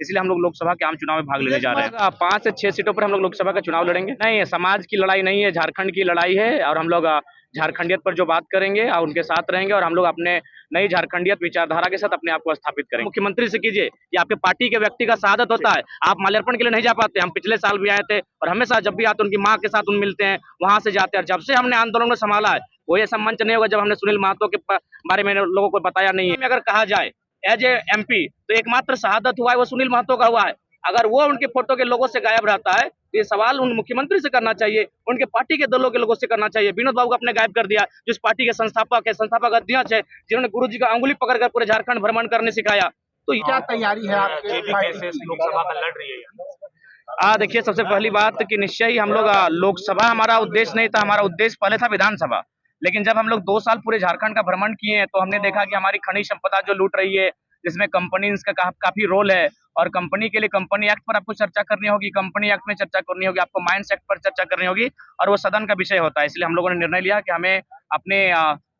इसलिए हम लोग लोकसभा के आम चुनाव में भाग लेने जा रहे हैं। 5 से 6 सीटों पर हम लोग लोकसभा का चुनाव लड़ेंगे। नहीं, समाज की लड़ाई नहीं है, झारखंड की लड़ाई है और हम लोग झारखंडियत पर जो बात करेंगे और उनके साथ रहेंगे और हम लोग अपने नई झारखंडियत विचारधारा के साथ अपने आप को स्थापित करेंगे। मुख्यमंत्री से कीजिए, ये आपके पार्टी के व्यक्ति का शहादत होता है। आप माल्यार्पण के लिए नहीं जा पाते। हम पिछले साल भी आए थे और हमेशा जब भी आते उनकी माँ के साथ मिलते हैं, वहां से जाते हैं। जब से हमने आंदोलन को संभाला है वो ऐसा मंच नहीं होगा जब हमने सुनील महतो के बारे में लोगों को बताया नहीं है। अगर कहा जाए एज ए MP तो एकमात्र शहादत हुआ है वो सुनील महतो का हुआ है। अगर वो उनके फोटो के लोगों से गायब रहता है तो ये सवाल उन मुख्यमंत्री से करना चाहिए, उनके पार्टी के दलों के लोगों से करना चाहिए। विनोद बाबू को अपने गायब कर दिया, जिस पार्टी के संस्थापक अध्यक्ष है, जिन्होंने गुरुजी का अंगुली पकड़कर पूरे झारखंड भ्रमण करने सिखाया। तो क्या तैयारी है आपके लोकसभा का लड़ रही है? देखिए, सबसे पहली बात कि निश्चय ही हम लोग लोकसभा हमारा उद्देश्य नहीं था। हमारा उद्देश्य पहले था विधानसभा। लेकिन जब हम लोग 2 साल पूरे झारखंड का भ्रमण किए तो हमने देखा कि हमारी खनिज संपदा जो लूट रही है, जिसमें कंपनीज का काफी रोल है और कंपनी के लिए कंपनी एक्ट पर आपको चर्चा करनी होगी, कंपनी एक्ट में चर्चा करनी होगी, आपको माइंस एक्ट पर चर्चा करनी होगी और वो सदन का विषय होता है। इसलिए हम लोगों ने निर्णय लिया कि हमें अपने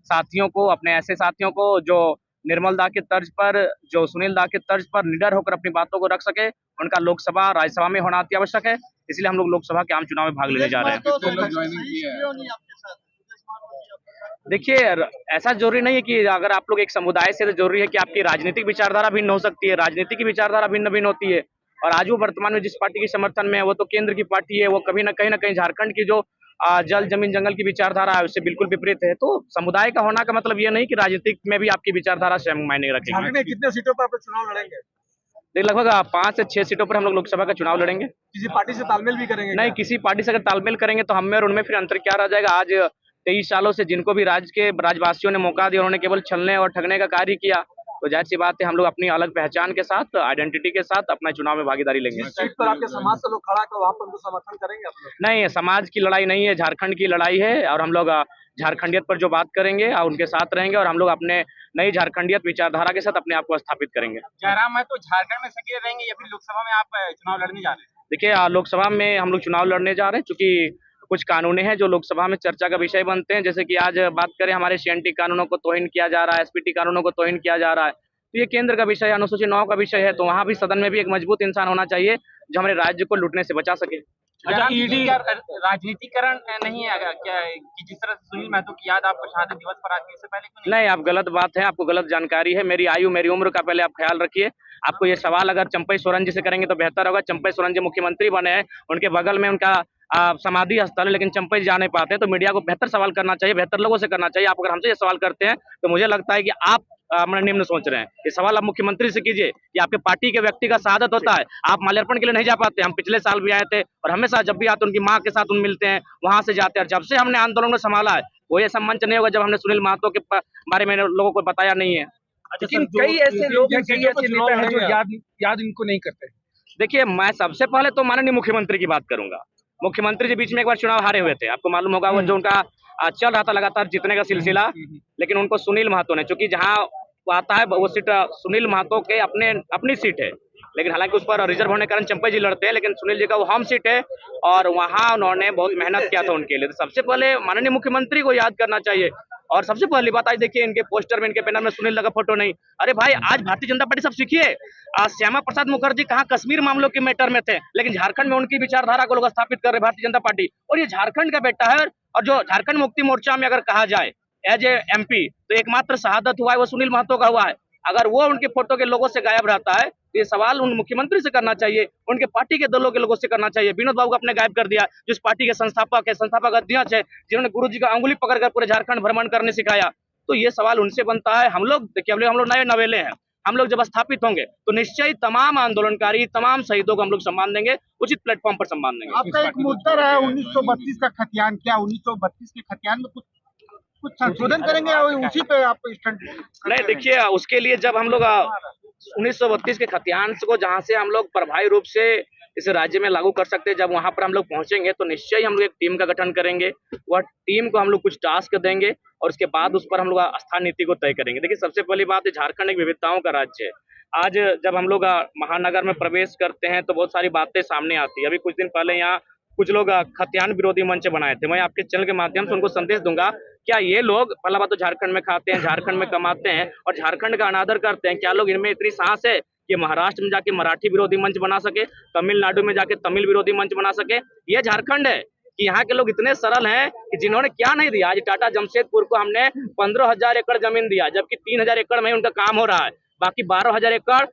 साथियों को, अपने ऐसे साथियों को जो निर्मल दा के तर्ज पर, जो सुनील दा के तर्ज पर निडर होकर अपनी बातों को रख सके, उनका लोकसभा राज्यसभा में होना अति आवश्यक है। इसलिए हम लोग लोकसभा के आम चुनाव में भाग लेने जा रहे हैं। देखिए, ऐसा जरूरी नहीं है कि अगर आप लोग एक समुदाय से, तो जरूरी है कि आपकी राजनीतिक विचारधारा भिन्न हो सकती है। राजनीति की विचारधारा भिन्न होती है और आज वो वर्तमान में जिस पार्टी के समर्थन में है वो तो केंद्र की पार्टी है। वो कभी ना कहीं झारखंड की जो जल जमीन जंगल की विचारधारा है उससे बिल्कुल विपरीत है। तो समुदाय का होना का मतलब ये नहीं कि राजनीतिक में भी आपकी विचारधारा से मायने रखेगी। कितने सीटों पर आप चुनाव लड़ेंगे? लगभग 5 से 6 सीटों पर हम लोग लोकसभा का चुनाव लड़ेंगे। किसी पार्टी से तालमेल भी करेंगे? नहीं, किसी पार्टी से अगर तालमेल करेंगे तो हमें और उनमें फिर अंतर क्या रह जाएगा। आज 23 सालों से जिनको भी राजवासियों ने मौका दिया, उन्होंने केवल छलने और ठगने का कार्य किया। तो जाहिर सी बात है हम लोग अपनी अलग पहचान के साथ, आइडेंटिटी के साथ अपना चुनाव में भागीदारी लेंगे। जिस सीट पर आपके समाज से लोग खड़ा है वहाँ पर उनको समर्थन करेंगे आप लोग? नहीं, समाज की लड़ाई नहीं है, झारखंड की लड़ाई है और हम लोग झारखंडियत पर जो बात करेंगे और उनके साथ रहेंगे और हम लोग अपने नई झारखंडियत विचारधारा के साथ अपने आप को स्थापित करेंगे। जयराम है तो झारखंड में सक्रिय रहेंगे या फिर लोकसभा में आप चुनाव लड़ने जा रहे हैं? देखिए, लोकसभा में हम लोग चुनाव लड़ने जा रहे हैं क्योंकि कुछ कानून हैं जो लोकसभा में चर्चा का विषय बनते हैं। जैसे कि आज बात करें, हमारे CNT कानूनों को तौहीन किया जा रहा है, SPT कानूनों को तौहीन किया जा रहा है। तो ये केंद्र का विषय है, अनुसूची 9 का विषय है। तो वहाँ भी सदन में भी एक मजबूत इंसान होना चाहिए जो हमारे राज्य को लूटने से बचा सके। अच्छा, ईडी राजनीतिकरण नहीं है क्या कि जिस तरह से सुनील महतो की याद आपको शहादत दिवस पर आती है, इससे पहले नहीं, आप गलत बात है, आपको गलत जानकारी है। मेरी आयु, मेरी उम्र का पहले आप ख्याल रखिए। आपको ये सवाल अगर चंपई सोरेन जी से करेंगे तो बेहतर होगा। चंपई सोरेन जी मुख्यमंत्री बने हैं, उनके बगल में उनका समाधि स्थल है, लेकिन चंपई जी जा नहीं पाते। तो मीडिया को बेहतर सवाल करना चाहिए, बेहतर लोगों से करना चाहिए। आप अगर हमसे ये सवाल करते हैं तो मुझे लगता है कि आप निम्न सोच रहे हैं। ये सवाल आप मुख्यमंत्री से कीजिए, ये आपके पार्टी के व्यक्ति का शहादत होता है। आप माल्यार्पण के लिए नहीं जा पाते। हम पिछले साल भी आए थे और हमेशा जब भी आते उनकी माँ के साथ मिलते हैं, वहां से जाते हैं। जब से हमने आंदोलन को संभाला है वो ऐसा मंच नहीं होगा जब हमने सुनील महतो के बारे में लोगों को बताया नहीं है। लेकिन कई ऐसे लोग, कई ऐसे नेता हैं जो याद इनको नहीं करते। देखिए, मैं सबसे पहले तो माननीय मुख्यमंत्री की बात करूंगा। मुख्यमंत्री जी बीच में एक बार चुनाव हारे हुए थे, आपको मालूम होगा। वो जो उनका चल रहा था लगातार जीतने का सिलसिला, लेकिन उनको सुनील महतो ने, चूंकि जहां आता है वो सीट सुनील महतो के अपनी सीट है, लेकिन हालांकि उस पर रिजर्व होने के कारण चंपई जी लड़ते हैं, लेकिन सुनील जी का वो होम सीट है और वहां उन्होंने बहुत मेहनत किया था उनके लिए। तो सबसे पहले माननीय मुख्यमंत्री को याद करना चाहिए। और सबसे पहली बात, आज देखिए इनके पोस्टर में, इनके बैनर में सुनील का फोटो नहीं। अरे भाई, आज भारतीय जनता पार्टी सब सीखिए। श्यामा प्रसाद मुखर्जी कहाँ कश्मीर मामलों के मैटर में थे, लेकिन झारखंड में उनकी विचारधारा को लोग स्थापित कर रहे भारतीय जनता पार्टी। और ये झारखंड का बेटा है और जो झारखंड मुक्ति मोर्चा में अगर कहा जाए एज ए MP तो एकमात्र शहादत हुआ है वो सुनील महतो का हुआ है। अगर वो उनके फोटो के लोगों से गायब रहता है तो ये सवाल उन मुख्यमंत्री से करना चाहिए, उनके पार्टी के दलों के लोगों से करना चाहिए। विनोद बाबू को अपने गायब कर दिया, जिस पार्टी के संस्थापक अध्यक्ष है, जिन्होंने गुरुजी का अंगुली पकड़कर पूरे झारखंड भ्रमण करने सिखाया। तो ये सवाल उनसे बनता है। हम लोग देखिए, हम लोग नए नवेले हैं। हम लोग जब स्थापित होंगे तो निश्चय तमाम आंदोलनकारी, तमाम शहीदों को हम लोग सम्मान देंगे, उचित प्लेटफॉर्म पर सम्मान देंगे। आपका एक मुद्दा रहा 1932 का खतियान, क्या 1932 के खतियान में कुछ संशोधन करेंगे या उसी पे आप स्टैंड? नहीं, देखिए, उसके लिए जब हम लोग 1932 के खतियान को जहां से हम लोग प्रभावी रूप से इस राज्य में लागू कर सकते हैं, जब वहां पर हम लोग पहुंचेंगे तो निश्चय ही हम लोग एक टीम का गठन करेंगे। वह टीम को हम लोग कुछ टास्क देंगे और उसके बाद उस पर हम लोग आस्थान नीति को तय करेंगे। देखिए, सबसे पहली बात है, झारखंड एक विविधताओं का राज्य है। आज जब हम लोग महानगर में प्रवेश करते हैं तो बहुत सारी बातें सामने आती है। अभी कुछ दिन पहले यहाँ कुछ लोग खतियान विरोधी मंच बनाए थे। मैं आपके चैनल के माध्यम से उनको संदेश दूंगा, क्या ये लोग पहला बात तो झारखंड में खाते हैं, झारखंड में कमाते हैं और झारखंड का अनादर करते हैं? क्या लोग इनमें इतनी साहस है कि कि महाराष्ट्र में जाके मराठी विरोधी मंच बना सके, तमिलनाडु में जाके तमिल विरोधी मंच बना सके। ये झारखंड है कि यहाँ के लोग इतने सरल हैं कि जिन्होंने क्या नहीं दिया। आज टाटा जमशेदपुर को हमने 15,000 एकड़ जमीन दिया, जबकि 3,000 एकड़ में उनका काम हो रहा है, बाकी 12,000 एकड़